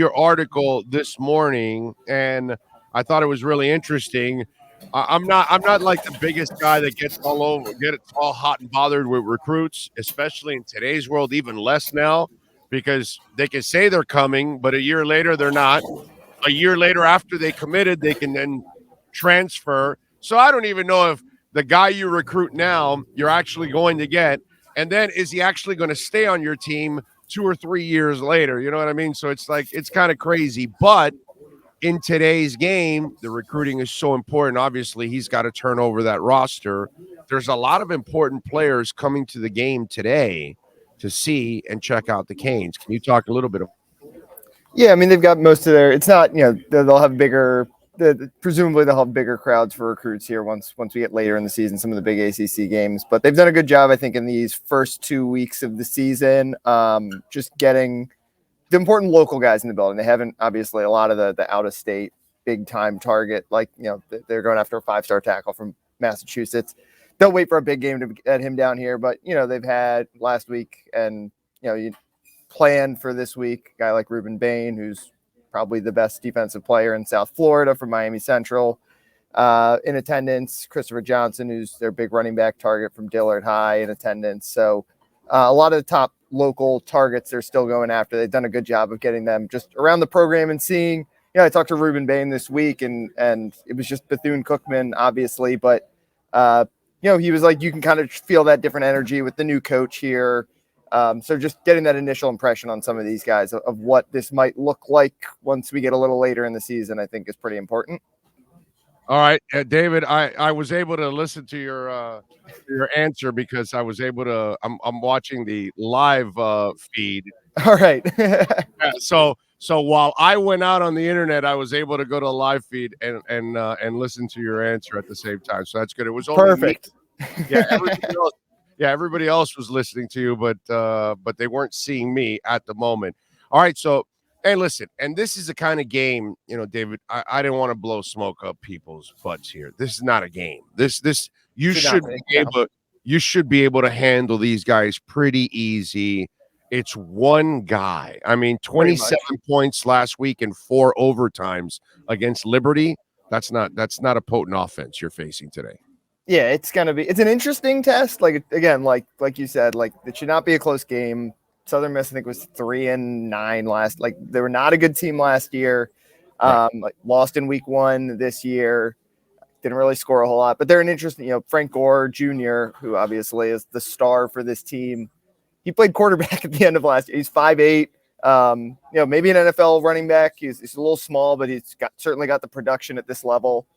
your article this morning, and I thought it was really interesting. I'm not like the biggest guy that gets all hot and bothered with recruits, especially in today's world, even less now, because they can say they're coming, but a year later they're not. A year later, after they committed, they can then transfer. So I don't even know if the guy you recruit now you're actually going to get, and then is he actually going to stay on your team 2 or 3 years later? You know what I mean? So it's like it's kind of crazy, but in today's game, the recruiting is so important. Obviously, he's got to turn over that roster. There's a lot of important players coming to the game today to see and check out the Canes. Can you talk a little bit? Yeah, I mean, they've got most of their – it's not – they'll have bigger – presumably they'll have bigger crowds for recruits here once we get later in the season, some of the big ACC games. But they've done a good job, I think, in these first 2 weeks of the season, just getting – the important local guys in the building. They haven't, obviously, a lot of the out-of-state big-time target, like, they're going after a 5-star tackle from Massachusetts. They'll wait for a big game to get him down here, but, they've had last week and, you plan for this week, a guy like Ruben Bain, who's probably the best defensive player in South Florida from Miami Central, in attendance. Christopher Johnson, who's their big running back target from Dillard High, in attendance. So a lot of the top local targets they're still going after. They've done a good job of getting them just around the program and seeing, I talked to Ruben Bain this week and it was just Bethune-Cookman, obviously, but, he was like, you can kind of feel that different energy with the new coach here. So just getting that initial impression on some of these guys of what this might look like once we get a little later in the season, I think is pretty important. All right, David, I was able to listen to your answer because I was able to. I'm watching the live feed. All right. Yeah, so while I went out on the internet, I was able to go to a live feed and listen to your answer at the same time. So that's good. It was only perfect. Yeah, everybody else was listening to you, but they weren't seeing me at the moment. All right, so. Hey, listen, and this is the kind of game, David, I didn't want to blow smoke up people's butts here. This is not a game. You should be able to handle these guys pretty easy. It's one guy. I mean, 27 points last week and 4 overtimes against Liberty. That's not a potent offense you're facing today. Yeah, it's an interesting test. Like, again, like you said, like, it should not be a close game. Southern Miss, I think, was 3-9 last. Like, they were not a good team last year. Lost in week 1 this year. Didn't really score a whole lot, but they're an interesting. Frank Gore Jr., who obviously is the star for this team. He played quarterback at the end of last year. He's 5'8". Maybe an NFL running back. He's a little small, but he's certainly got the production at his level.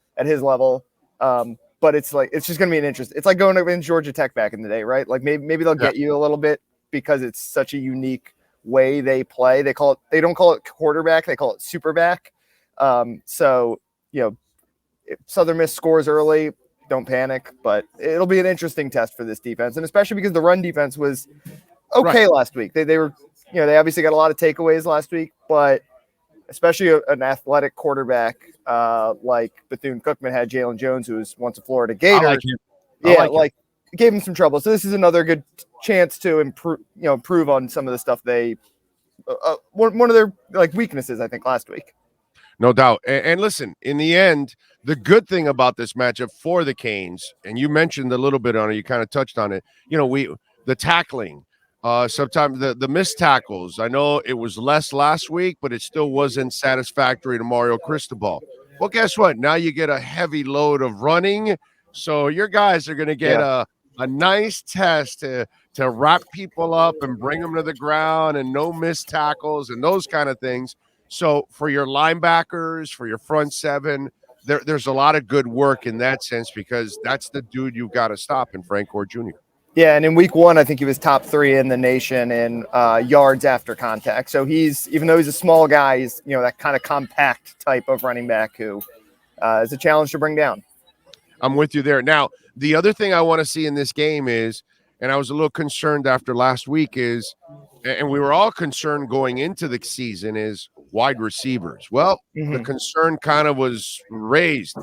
But it's just going to be an interest. It's like going over in Georgia Tech back in the day, right? Like maybe they'll get you a little bit, because it's such a unique way they play. They don't call it quarterback, they call it superback. If Southern Miss scores early, don't panic, but it'll be an interesting test for this defense. And especially because the run defense was okay last week. They were, they obviously got a lot of takeaways last week, but especially an athletic quarterback like Bethune-Cookman had, Jalen Jones, who was once a Florida Gator. I like him. It gave him some trouble. So this is another good chance to improve on some of the stuff they one of their weaknesses, I think, last week. No doubt. And listen, in the end, the good thing about this matchup for the Canes, and you mentioned a little bit on it, you kind of touched on it. The tackling, sometimes the missed tackles. I know it was less last week, but it still wasn't satisfactory to Mario Cristobal. Well, guess what? Now you get a heavy load of running, so your guys are going to get a nice test to wrap people up and bring them to the ground, and no missed tackles and those kind of things. So for your linebackers, for your front seven, there's a lot of good work in that sense, because that's the dude you've got to stop in Frank Gore Jr. Yeah, and in week 1, I think he was top 3 in the nation in yards after contact. So even though he's a small guy, he's that kind of compact type of running back who is a challenge to bring down. I'm with you there. Now, the other thing I want to see in this game is, and I was a little concerned after last week, is, and we were all concerned going into the season, is wide receivers. Well, the concern kind of was raised.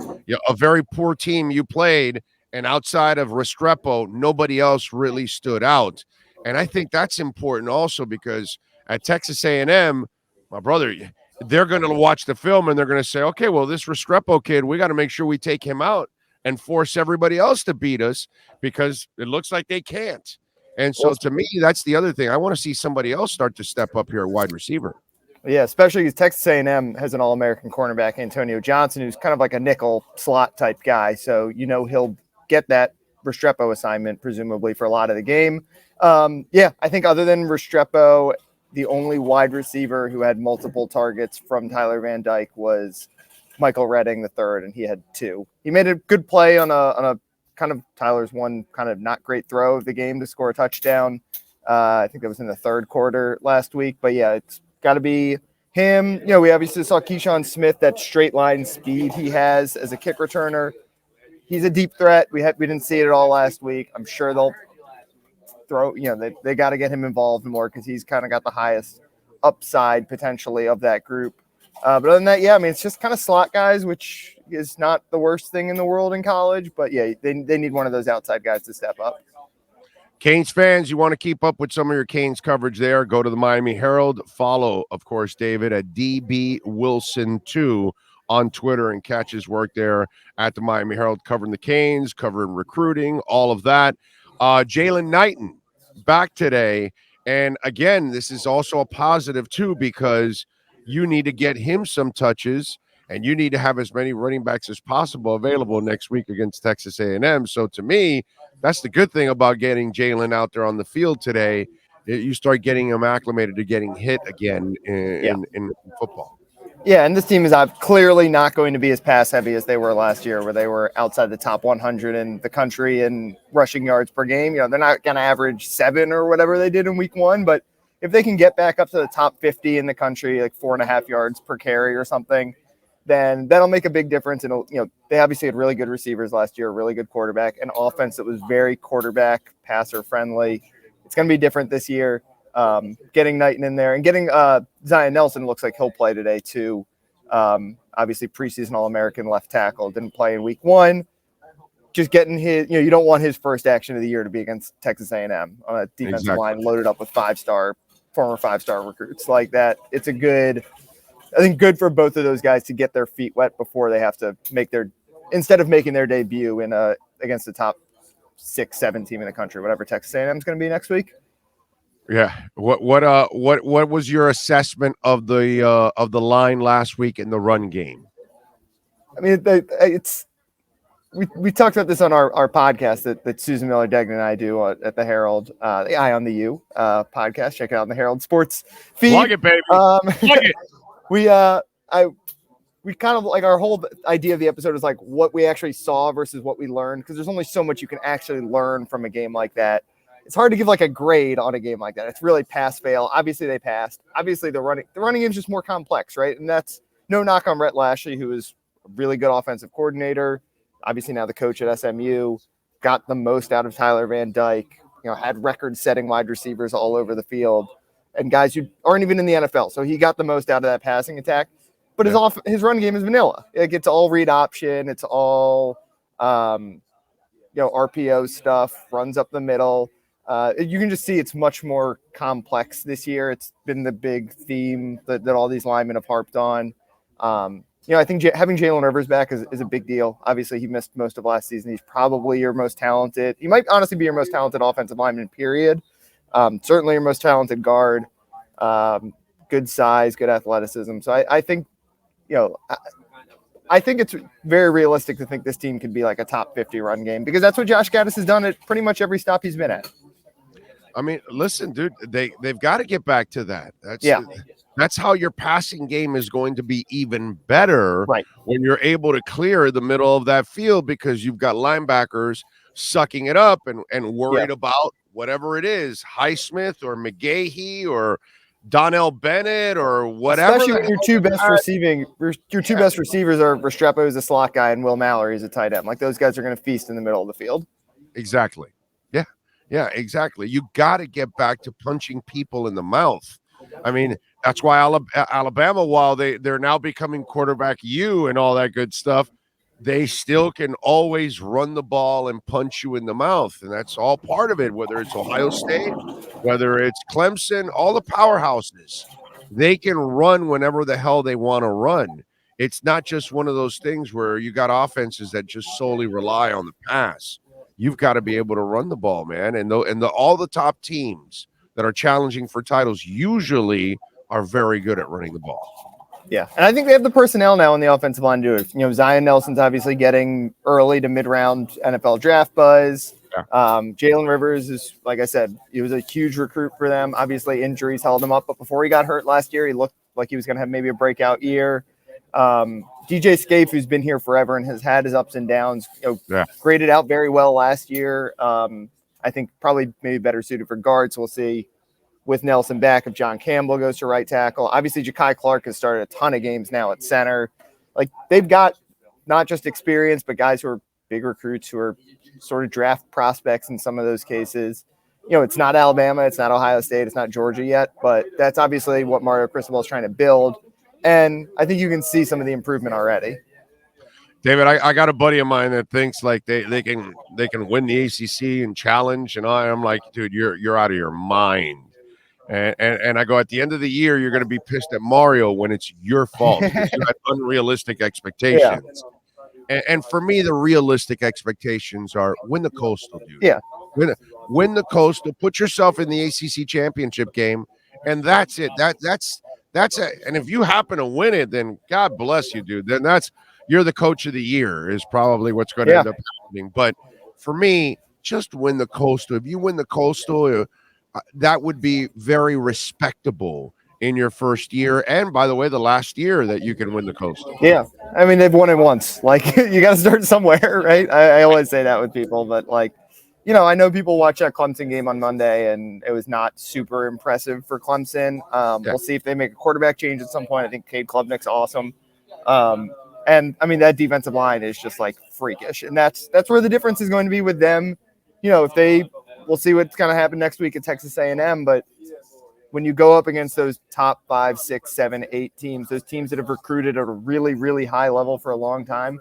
A very poor team you played, and outside of Restrepo, nobody else really stood out. And I think that's important also, because at Texas A&M, my brother, they're going to watch the film and they're going to say, okay, well, this Restrepo kid, we got to make sure we take him out and force everybody else to beat us because it looks like they can't. And so to me, that's the other thing. I want to see somebody else start to step up here at wide receiver. Yeah, especially because Texas A&M has an All-American cornerback, Antonio Johnson, who's kind of like a nickel slot type guy. So, he'll get that Restrepo assignment, presumably, for a lot of the game. I think other than Restrepo, the only wide receiver who had multiple targets from Tyler Van Dyke was Michael Redding III, and he had 2. He made a good play on a kind of Tyler's one kind of not great throw of the game to score a touchdown. I think that was in the third quarter last week. But, yeah, it's got to be him. We obviously saw Keyshawn Smith, that straight line speed he has as a kick returner. He's a deep threat. We didn't see it at all last week. I'm sure they'll throw, they got to get him involved more because he's kind of got the highest upside potentially of that group. But other than that, it's just kind of slot guys, which is not the worst thing in the world in college. But, they need one of those outside guys to step up. Canes fans, you want to keep up with some of your Canes coverage there, go to the Miami Herald. Follow, of course, David at DB Wilson2 on Twitter and catch his work there at the Miami Herald, covering the Canes, covering recruiting, all of that. Jalen Knighton back today. And again, this is also a positive too, because you need to get him some touches and you need to have as many running backs as possible available next week against Texas A&M. So to me, that's the good thing about getting Jalen out there on the field today. You start getting him acclimated to getting hit again in football. Yeah, and this team is clearly not going to be as pass heavy as they were last year, where they were outside the top 100 in the country in rushing yards per game. They're not going to average 7 or whatever they did in week 1, but if they can get back up to the top 50 in the country, like 4.5 yards per carry or something, then that'll make a big difference. And they obviously had really good receivers last year, a really good quarterback, an offense that was very quarterback passer friendly. It's going to be different this year. Getting Knighton in there and getting Zion Nelson looks like he'll play today too. Obviously preseason All-American left tackle, didn't play in week 1. Just getting his, you don't want his first action of the year to be against Texas A&M on a defensive line loaded up with former five-star recruits like that. It's good for both of those guys to get their feet wet before they have to instead of making their debut against the top 6-7 team in the country, whatever Texas A&M is going to be next week. Yeah. What was your assessment of the line last week in the run game? I mean, we talked about this on our podcast that Susan Miller-Degnan and I do at the Herald, the Eye on the U podcast. Check it out on the Herald Sports feed. Plug it, baby. Plug it. We kind of like our whole idea of the episode is like what we actually saw versus what we learned, because there's only so much you can actually learn from a game like that. It's hard to give like a grade on a game like that. It's really pass fail. Obviously they passed. Obviously the running game is just more complex, right? And that's no knock on Rhett Lashley, who is a really good offensive coordinator. Obviously now the coach at SMU, got the most out of Tyler Van Dyke, had record-setting wide receivers all over the field and guys who aren't even in the NFL. So he got the most out of that passing attack. But his run game is vanilla. It's all read option. It's all RPO stuff, runs up the middle. You can just see it's much more complex this year. It's been the big theme that all these linemen have harped on. I think having Jalen Rivers back is a big deal. Obviously, he missed most of last season. He's probably your most talented. He might honestly be your most talented offensive lineman, period. Certainly your most talented guard. Good size, good athleticism. So I think, I think it's very realistic to think this team could be like a top 50 run game, because that's what Josh Gaddis has done at pretty much every stop he's been at. I mean, listen, dude, they've got to get back to that. That's how your passing game is going to be even better, right, when you're able to clear the middle of that field, because you've got linebackers sucking it up and worried about whatever it is, Highsmith or McGahee or Donnell Bennett or whatever. Especially when your two best receivers are Restrepo, who's a slot guy, and Will Mallory is a tight end. Like, those guys are going to feast in the middle of the field. Exactly. Yeah, exactly. You got to get back to punching people in the mouth. I mean, that's why Alabama, while they're now becoming quarterback U and all that good stuff, they still can always run the ball and punch you in the mouth. And that's all part of it, whether it's Ohio State, whether it's Clemson, all the powerhouses. they can run whenever the hell they want to run. It's not just one of those things where you got offenses that just solely rely on the pass. You've got to be able to run the ball, man. And all the top teams that are challenging for titles usually are very good at running the ball. Yeah, and I think they have the personnel now on the offensive line to do it. You know, Zion Nelson's obviously getting early to mid-round NFL draft buzz. Yeah. Jalen Rivers is, like I said, he was a huge recruit for them. Obviously, injuries held him up, but before he got hurt last year, he looked like he was going to have maybe a breakout year. DJ Scaife, who's been here forever and has had his ups and downs, graded out very well last year. I think probably maybe better suited for guards. We'll see with Nelson back if John Campbell goes to right tackle. Obviously, Ja'Kai Clark has started a ton of games now at center. Like, they've got not just experience, but guys who are big recruits who are sort of draft prospects in some of those cases. You know, it's not Alabama, it's not Ohio State, it's not Georgia yet, but that's obviously what Mario Cristobal is trying to build. And I think you can see some of the improvement already. David, I got a buddy of mine that thinks like they can win the ACC and challenge, and I'm like, dude, you're out of your mind. And I go, at the end of the year, you're going to be pissed at Mario when it's your fault because you had unrealistic expectations. Yeah. And for me, the realistic expectations are win the Coastal, dude. Yeah. Win the Coastal, put yourself in the ACC championship game, and that's it. That's it. And if you happen to win it, then God bless you, dude. Then you're the coach of the year is probably what's going to end up happening. But for me, just win the Coastal. If you win the Coastal, that would be very respectable in your first year. And by the way, the last year that you can win the Coastal. Yeah. I mean, they've won it once. Like, you got to start somewhere, right? I always say that with people, but like, you know, I know people watch that Clemson game on Monday and it was not super impressive for Clemson. We'll see if they make a quarterback change at some point. I think Cade Klubnik's awesome. And I mean, that defensive line is just like freakish. And that's where the difference is going to be with them. You know, we'll see what's going to happen next week at Texas A&M, but when you go up against those top 5, 6, 7, 8 teams, those teams that have recruited at a really, really high level for a long time,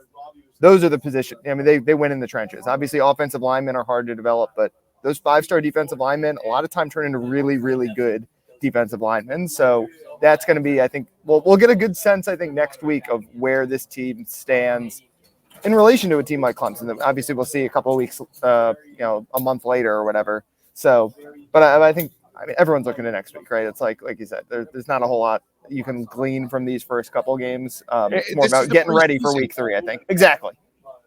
those are the positions. I mean, they win in the trenches. Obviously, offensive linemen are hard to develop, but those 5-star defensive linemen a lot of time turn into really, really good defensive linemen. So that's going to be, I think, we'll get a good sense, I think, next week of where this team stands in relation to a team like Clemson. Obviously, we'll see a couple of weeks, a month later or whatever. So, but I think, everyone's looking at next week, right? It's like you said, there's not a whole lot you can glean from these first couple of games. It's more about getting ready for week 3, I think. Exactly.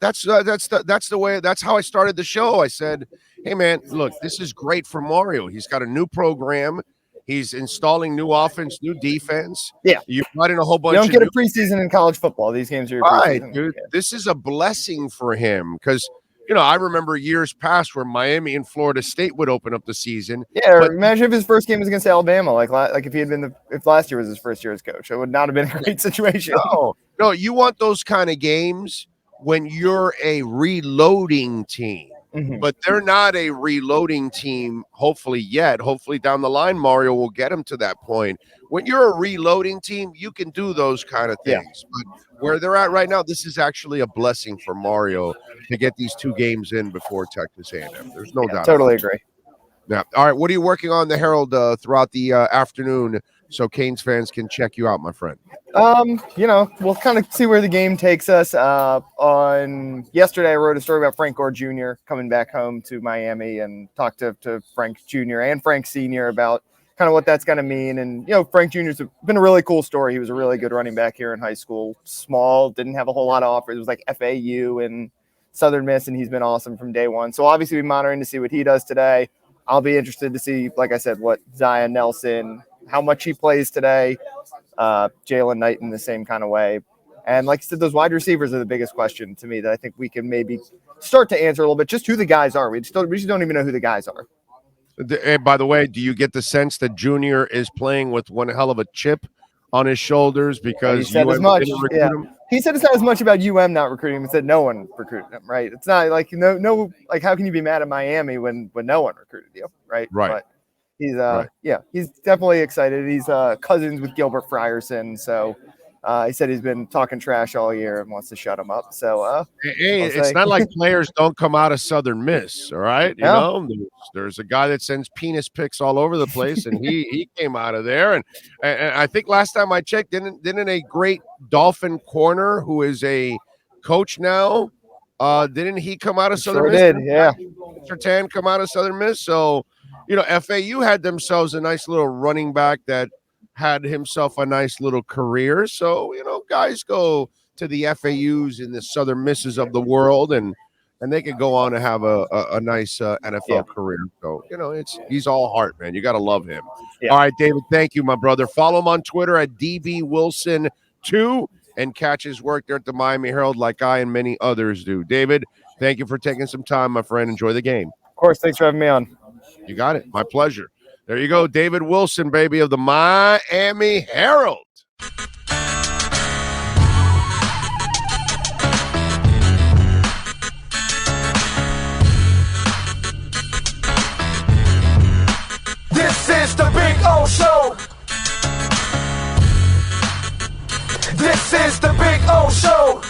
That's the way. That's how I started the show. I said, "Hey, man, look, this is great for Mario. He's got a new program. He's installing new offense, new defense. Yeah, you brought in a whole bunch. You don't get a preseason in college football. These games are your preseason. Dude. Yeah. This is a blessing for him because." You know, I remember years past where Miami and Florida State would open up the season. Yeah, but imagine if his first game was against Alabama, like if he had been if last year was his first year as coach, it would not have been a great situation. No, you want those kind of games when you're a reloading team, but they're not a reloading team. Hopefully yet. Hopefully down the line, Mario will get them to that point. When you're a reloading team, you can do those kind of things. But where they're at right now, this is actually a blessing for Mario to get these 2 games in before Texas A&M. There's no doubt. Totally agree. Yeah. All right. What are you working on the Herald throughout the afternoon so Canes fans can check you out, my friend? You know, we'll kind of see where the game takes us. On yesterday, I wrote a story about Frank Gore Jr. coming back home to Miami and talked to Frank Jr. and Frank Sr. about kind of what that's going to mean. And, you know, Frank Jr.'s been a really cool story. He was a really good running back here in high school. Small, didn't have a whole lot of offers. It was like FAU and Southern Miss, and he's been awesome from day one. So obviously we're monitoring to see what he does today. I'll be interested to see, like I said, what Zion Nelson, how much he plays today. Jalen Knight in the same kind of way. And like I said, those wide receivers are the biggest question to me that I think we can maybe start to answer a little bit, just who the guys are. We just don't even know who the guys are. And by the way, do you get the sense that Junior is playing with one hell of a chip on his shoulders because he said as much? Yeah. He said it's not as much about not recruiting him. He said no one recruited him, right? It's not like no like how can you be mad at Miami when no one recruited you, right? Right. But he's he's definitely excited. He's cousins with Gilbert Frierson, so He said he's been talking trash all year and wants to shut him up. So, hey, it's not like players don't come out of Southern Miss, all right? You know, there's a guy that sends penis pics all over the place, and he came out of there. And I think last time I checked, didn't a great Dolphin corner who is a coach now, didn't he come out of Southern Miss? Did, yeah. Sertan come out of Southern Miss. So, you know, FAU had themselves a nice little running back that had himself a nice little career. So, you know, guys go to the FAUs and the Southern Misses of the world, and they could go on to have a nice NFL career. So, you know, he's all heart, man. You got to love him. All right, David, thank you, my brother. Follow him on Twitter at DBWilson2 and catch his work there at the Miami Herald like I and many others do. David, thank you for taking some time, my friend. Enjoy the game. Of course. Thanks for having me on. You got it. My pleasure. There you go. David Wilson, baby, of the Miami Herald. This is the Big O Show. This is the Big O Show.